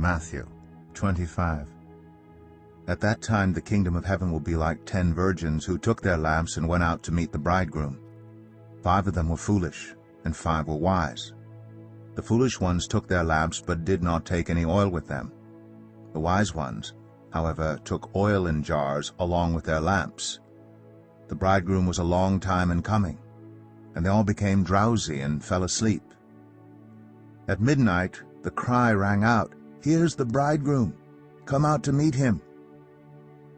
Matthew 25. At that time the kingdom of heaven will be like 10 virgins who took their lamps and went out to meet the bridegroom. 5 of them were foolish, and 5 were wise. The foolish ones took their lamps but did not take any oil with them. The wise ones, however, took oil in jars along with their lamps. The bridegroom was a long time in coming, and they all became drowsy and fell asleep. At midnight the cry rang out, "Here's the bridegroom! Come out to meet him!"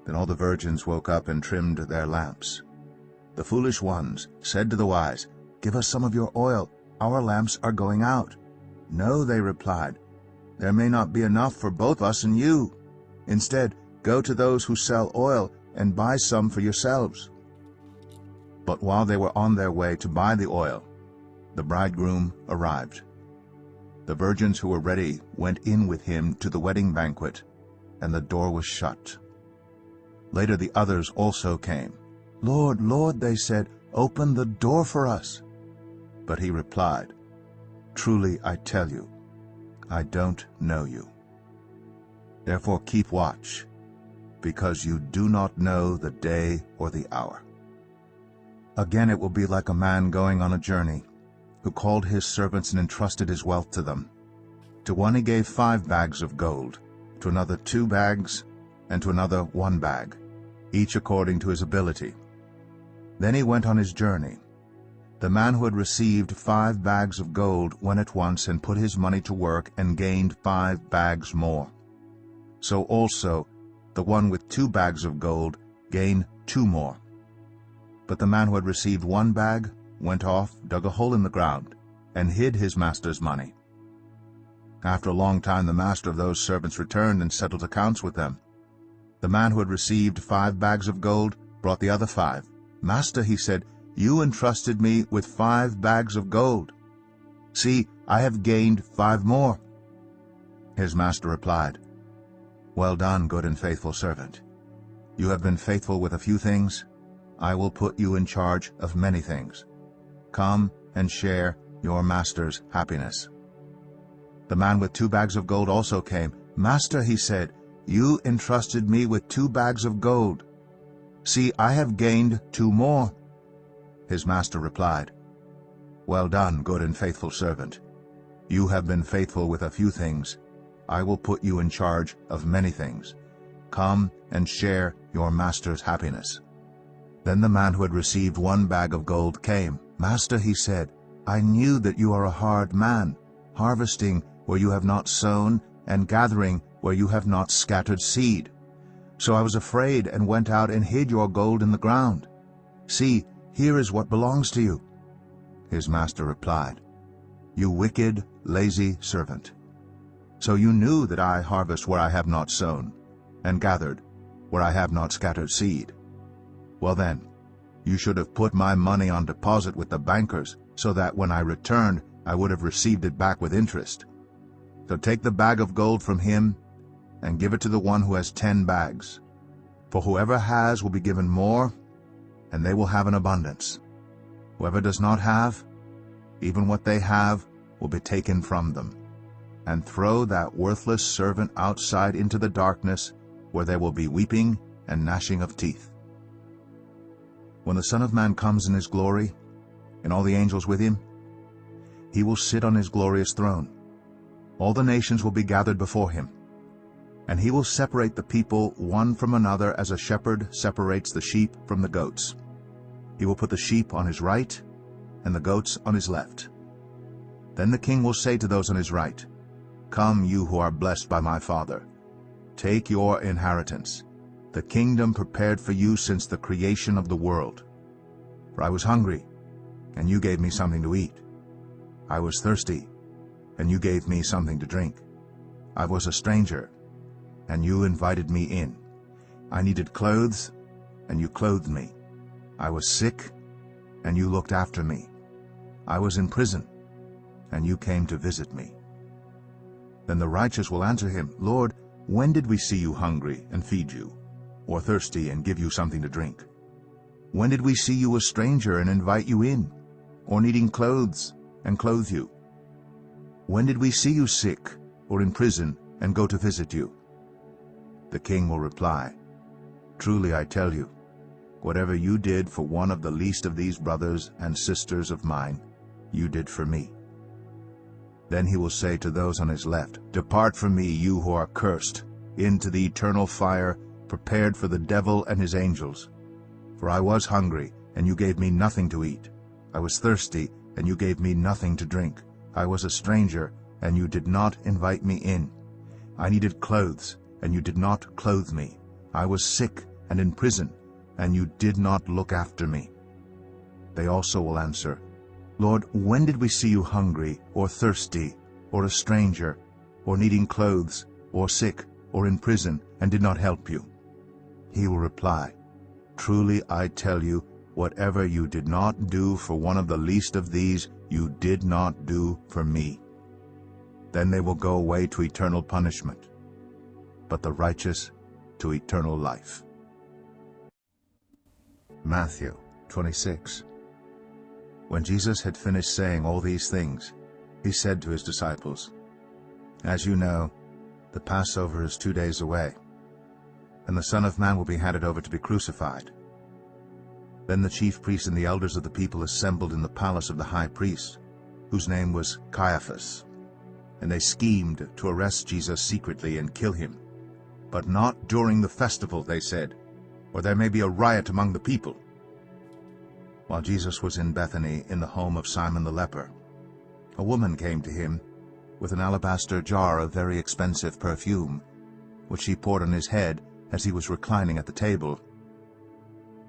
Then all the virgins woke up and trimmed their lamps. The foolish ones said to the wise, "Give us some of your oil. Our lamps are going out." "No," they replied, "there may not be enough for both us and you. Instead, go to those who sell oil and buy some for yourselves." But while they were on their way to buy the oil, the bridegroom arrived. The virgins who were ready went in with him to the wedding banquet, and the door was shut. Later the others also came. "Lord, Lord," they said, "open the door for us." But he replied, "Truly I tell you, I don't know you. Therefore keep watch, because you do not know the day or the hour." Again it will be like a man going on a journey, who called his servants and entrusted his wealth to them. To one he gave 5 bags of gold, to another 2 bags, and to another 1 bag, each according to his ability. Then he went on his journey. The man who had received 5 bags of gold went at once and put his money to work and gained 5 bags more. So also the one with 2 bags of gold gained 2 more. But the man who had received 1 bag went off, dug a hole in the ground, and hid his master's money. After a long time the master of those servants returned and settled accounts with them. The man who had received 5 bags of gold brought the other 5. "Master," he said, "you entrusted me with 5 bags of gold. See, I have gained 5 more." His master replied, "Well done, good and faithful servant. You have been faithful with a few things. I will put you in charge of many things. Come and share your master's happiness." The man with 2 bags of gold also came. "Master," he said, "you entrusted me with 2 bags of gold. See, I have gained 2 more." His master replied, "Well done, good and faithful servant. You have been faithful with a few things. I will put you in charge of many things. Come and share your master's happiness." Then the man who had received 1 bag of gold came. "Master," he said, "I knew that you are a hard man, harvesting where you have not sown and gathering where you have not scattered seed. So I was afraid and went out and hid your gold in the ground. See, here is what belongs to you." His master replied, "You wicked, lazy servant. So you knew that I harvest where I have not sown, and gathered where I have not scattered seed. Well then, you should have put my money on deposit with the bankers, so that when I returned I would have received it back with interest. So take the bag of gold from him and give it to the one who has 10 bags. For whoever has will be given more, and they will have an abundance. Whoever does not have, even what they have will be taken from them. And throw that worthless servant outside into the darkness, where there will be weeping and gnashing of teeth. When the Son of Man comes in his glory, and all the angels with him, he will sit on his glorious throne. All the nations will be gathered before him, and he will separate the people one from another as a shepherd separates the sheep from the goats. He will put the sheep on his right and the goats on his left. Then the king will say to those on his right, "Come, you who are blessed by my Father. Take your inheritance, the kingdom prepared for you since the creation of the world. For I was hungry, and you gave me something to eat. I was thirsty, and you gave me something to drink. I was a stranger, and you invited me in. I needed clothes, and you clothed me. I was sick, and you looked after me. I was in prison, and you came to visit me." Then the righteous will answer him, "Lord, when did we see you hungry and feed you, or thirsty and give you something to drink? When did we see you a stranger and invite you in, or needing clothes and clothe you? When did we see you sick or in prison and go to visit you?" The king will reply, "Truly I tell you, whatever you did for one of the least of these brothers and sisters of mine, you did for me." Then he will say to those on his left, "Depart from me, you who are cursed, into the eternal fire prepared for the devil and his angels. For I was hungry, and you gave me nothing to eat. I was thirsty, and you gave me nothing to drink. I was a stranger, and you did not invite me in. I needed clothes, and you did not clothe me. I was sick and in prison, and you did not look after me." They also will answer, "Lord, when did we see you hungry, or thirsty, or a stranger, or needing clothes, or sick, or in prison, and did not help you?" He will reply, "Truly I tell you, whatever you did not do for one of the least of these, you did not do for me." Then they will go away to eternal punishment, but the righteous to eternal life. Matthew 26. When Jesus had finished saying all these things, he said to his disciples, "As you know, the Passover is 2 days away, and the Son of Man will be handed over to be crucified." Then the chief priests and the elders of the people assembled in the palace of the high priest, whose name was Caiaphas, and they schemed to arrest Jesus secretly and kill him. "But not during the festival," they said, "or there may be a riot among the people." While Jesus was in Bethany in the home of Simon the leper, a woman came to him with an alabaster jar of very expensive perfume, which she poured on his head as he was reclining at the table.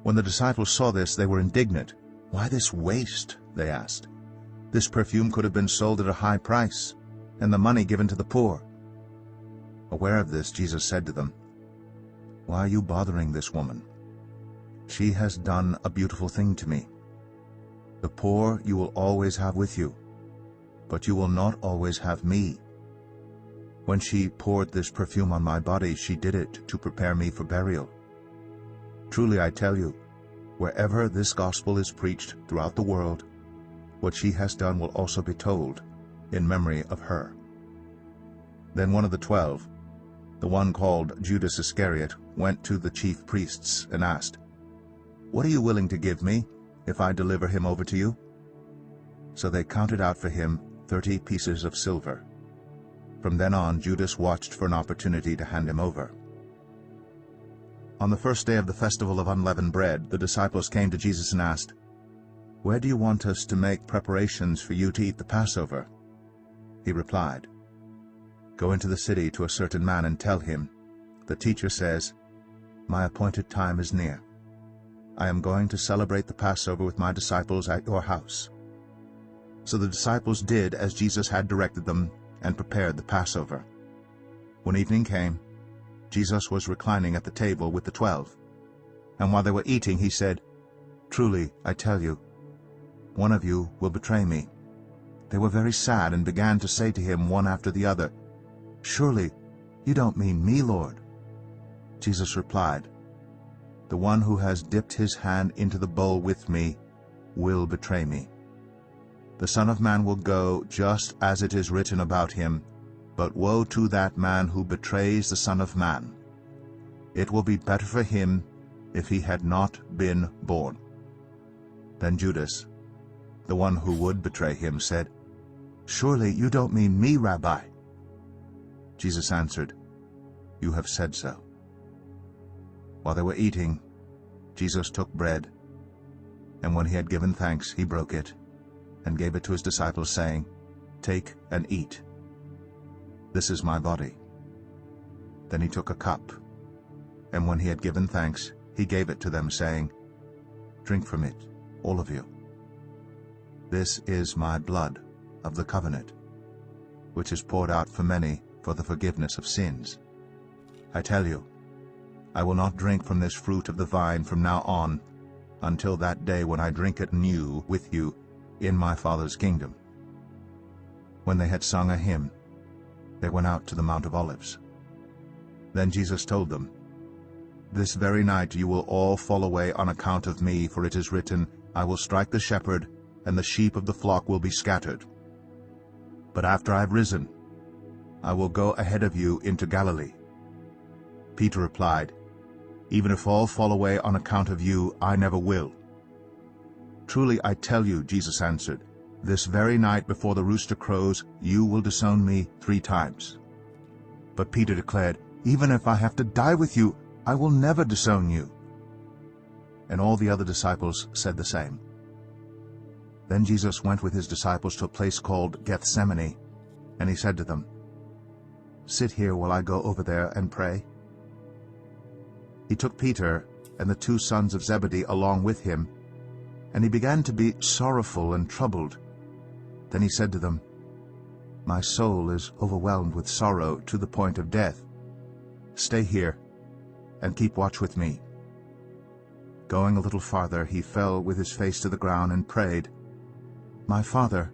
When the disciples saw this, they were indignant. "Why this waste?" they asked. "This perfume could have been sold at a high price, and the money given to the poor." Aware of this, Jesus said to them, "Why are you bothering this woman? She has done a beautiful thing to me. The poor you will always have with you, but you will not always have me. When she poured this perfume on my body, she did it to prepare me for burial. Truly I tell you, wherever this gospel is preached throughout the world, what she has done will also be told in memory of her." Then one of the 12, the one called Judas Iscariot, went to the chief priests and asked, "What are you willing to give me if I deliver him over to you?" So they counted out for him 30 pieces of silver. From then on, Judas watched for an opportunity to hand him over. On the first day of the festival of unleavened bread, the disciples came to Jesus and asked, "Where do you want us to make preparations for you to eat the Passover?" He replied, "Go into the city to a certain man and tell him, 'The teacher says, my appointed time is near. I am going to celebrate the Passover with my disciples at your house.'" So the disciples did as Jesus had directed them and prepared the Passover. When evening came, Jesus was reclining at the table with the 12. And while they were eating, he said, "Truly, I tell you, one of you will betray me." They were very sad and began to say to him one after the other, "Surely, you don't mean me, Lord." Jesus replied, "The one who has dipped his hand into the bowl with me will betray me. The Son of Man will go just as it is written about him, but woe to that man who betrays the Son of Man. It will be better for him if he had not been born." Then Judas, the one who would betray him, said, "Surely you don't mean me, Rabbi." Jesus answered, "You have said so." While they were eating, Jesus took bread, and when he had given thanks, he broke it and gave it to his disciples, saying, "Take and eat. This is my body." Then he took a cup, and when he had given thanks, he gave it to them, saying, "Drink from it, all of you. This is my blood of the covenant, which is poured out for many for the forgiveness of sins. I tell you, I will not drink from this fruit of the vine from now on, until that day when I drink it anew with you in my Father's kingdom." When they had sung a hymn, they went out to the Mount of Olives. Then Jesus told them, "This very night you will all fall away on account of me, for it is written, 'I will strike the shepherd, and the sheep of the flock will be scattered.' But after I have risen, I will go ahead of you into Galilee." Peter replied, "Even if all fall away on account of you, I never will." "Truly I tell you," Jesus answered, "this very night before the rooster crows, you will disown me 3 times." But Peter declared, "Even if I have to die with you, I will never disown you." And all the other disciples said the same. Then Jesus went with his disciples to a place called Gethsemane, and he said to them, "Sit here while I go over there and pray." He took Peter and the 2 sons of Zebedee along with him, and he began to be sorrowful and troubled. Then he said to them, "My soul is overwhelmed with sorrow to the point of death. Stay here and keep watch with me." Going a little farther, he fell with his face to the ground and prayed, "My Father,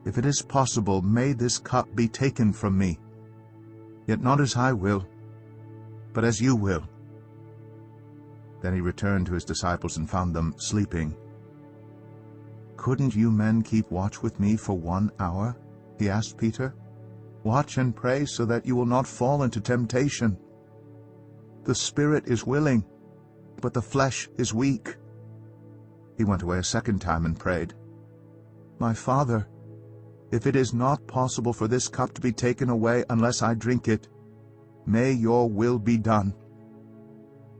if it is possible, may this cup be taken from me. Yet not as I will, but as you will." Then he returned to his disciples and found them sleeping. "Couldn't you men keep watch with me for 1 hour?" he asked Peter. "Watch and pray so that you will not fall into temptation. The spirit is willing, but the flesh is weak." He went away a 2nd time and prayed, "My Father, if it is not possible for this cup to be taken away unless I drink it, may your will be done."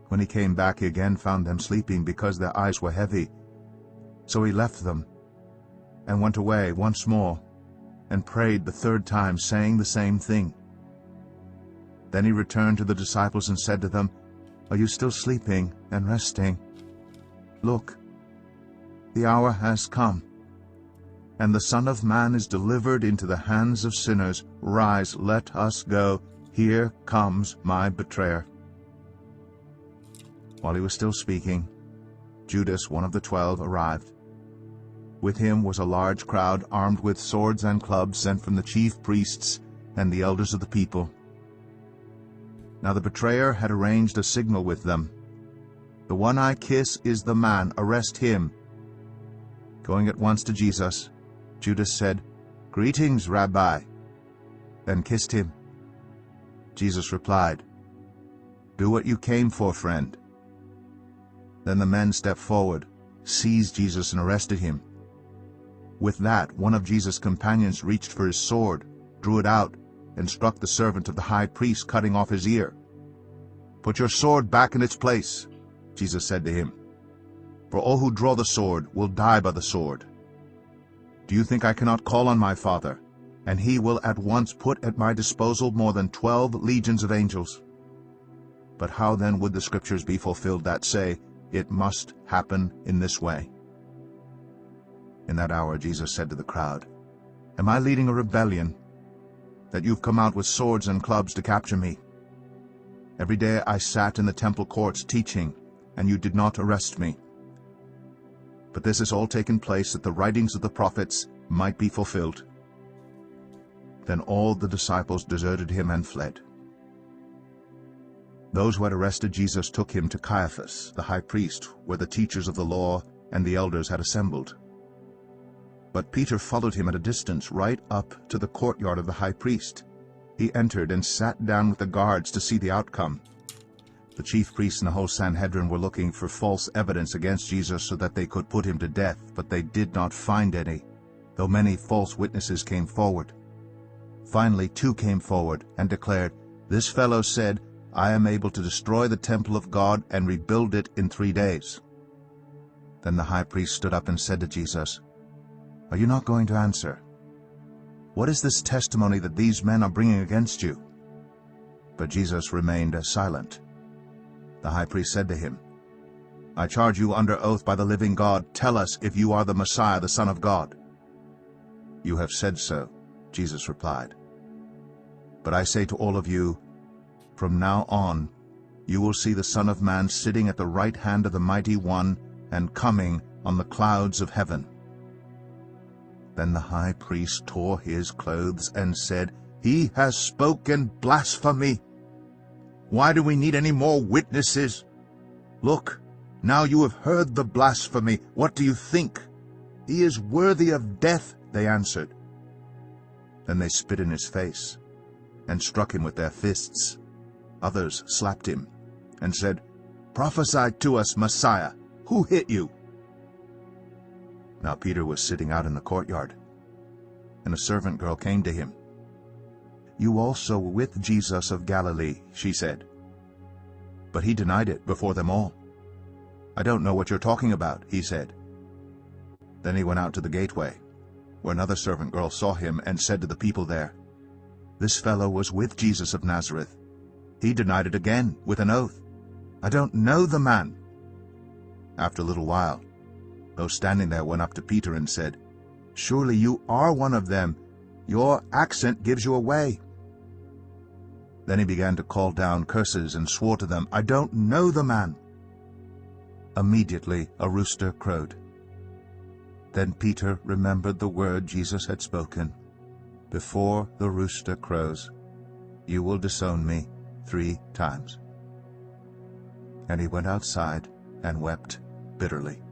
When he came back, he again found them sleeping because their eyes were heavy. So he left them and went away once more and prayed the 3rd time, saying the same thing. Then he returned to the disciples and said to them, "Are you still sleeping and resting? Look, the hour has come, and the Son of Man is delivered into the hands of sinners. Rise, let us go. Here comes my betrayer." While he was still speaking, Judas, one of the 12, arrived. With him was a large crowd armed with swords and clubs sent from the chief priests and the elders of the people. Now the betrayer had arranged a signal with them. "The one I kiss is the man. Arrest him." Going at once to Jesus, Judas said, "Greetings, Rabbi," then kissed him. Jesus replied, "Do what you came for, friend." Then the men stepped forward, seized Jesus, and arrested him. With that, one of Jesus' companions reached for his sword, drew it out, and struck the servant of the high priest, cutting off his ear. "Put your sword back in its place," Jesus said to him, "for all who draw the sword will die by the sword. Do you think I cannot call on my Father, and he will at once put at my disposal more than 12 legions of angels? But how then would the scriptures be fulfilled that say, 'It must happen in this way'?" In that hour Jesus said to the crowd, "Am I leading a rebellion, that you've come out with swords and clubs to capture me? Every day I sat in the temple courts teaching, and you did not arrest me. But this has all taken place that the writings of the prophets might be fulfilled." Then all the disciples deserted him and fled. Those who had arrested Jesus took him to Caiaphas, the high priest, where the teachers of the law and the elders had assembled. But Peter followed him at a distance, right up to the courtyard of the high priest. He entered and sat down with the guards to see the outcome. The chief priests and the whole Sanhedrin were looking for false evidence against Jesus so that they could put him to death, but they did not find any, though many false witnesses came forward. Finally 2 came forward and declared, "This fellow said, 'I am able to destroy the temple of God and rebuild it in 3 days.'" Then the high priest stood up and said to Jesus, "Are you not going to answer? What is this testimony that these men are bringing against you?" But Jesus remained silent. The high priest said to him, "I charge you under oath by the living God, tell us if you are the Messiah, the Son of God." "You have said so," Jesus replied. "But I say to all of you, from now on you will see the Son of Man sitting at the right hand of the Mighty One and coming on the clouds of heaven." Then the high priest tore his clothes and said, "He has spoken blasphemy. Why do we need any more witnesses? Look, now you have heard the blasphemy. What do you think?" "He is worthy of death," they answered. Then they spit in his face and struck him with their fists. Others slapped him and said, "Prophesy to us, Messiah! Who hit you?" Now Peter was sitting out in the courtyard, and a servant girl came to him. "You also were with Jesus of Galilee," she said. But he denied it before them all. "I don't know what you're talking about," he said. Then he went out to the gateway, where another servant girl saw him and said to the people there, "This fellow was with Jesus of Nazareth." He denied it again with an oath, "I don't know the man." After a little while, those standing there went up to Peter and said, "Surely you are one of them. Your accent gives you away." Then he began to call down curses and swore to them, "I don't know the man." Immediately a rooster crowed. Then Peter remembered the word Jesus had spoken, "Before the rooster crows, you will disown me 3 times." And he went outside and wept bitterly.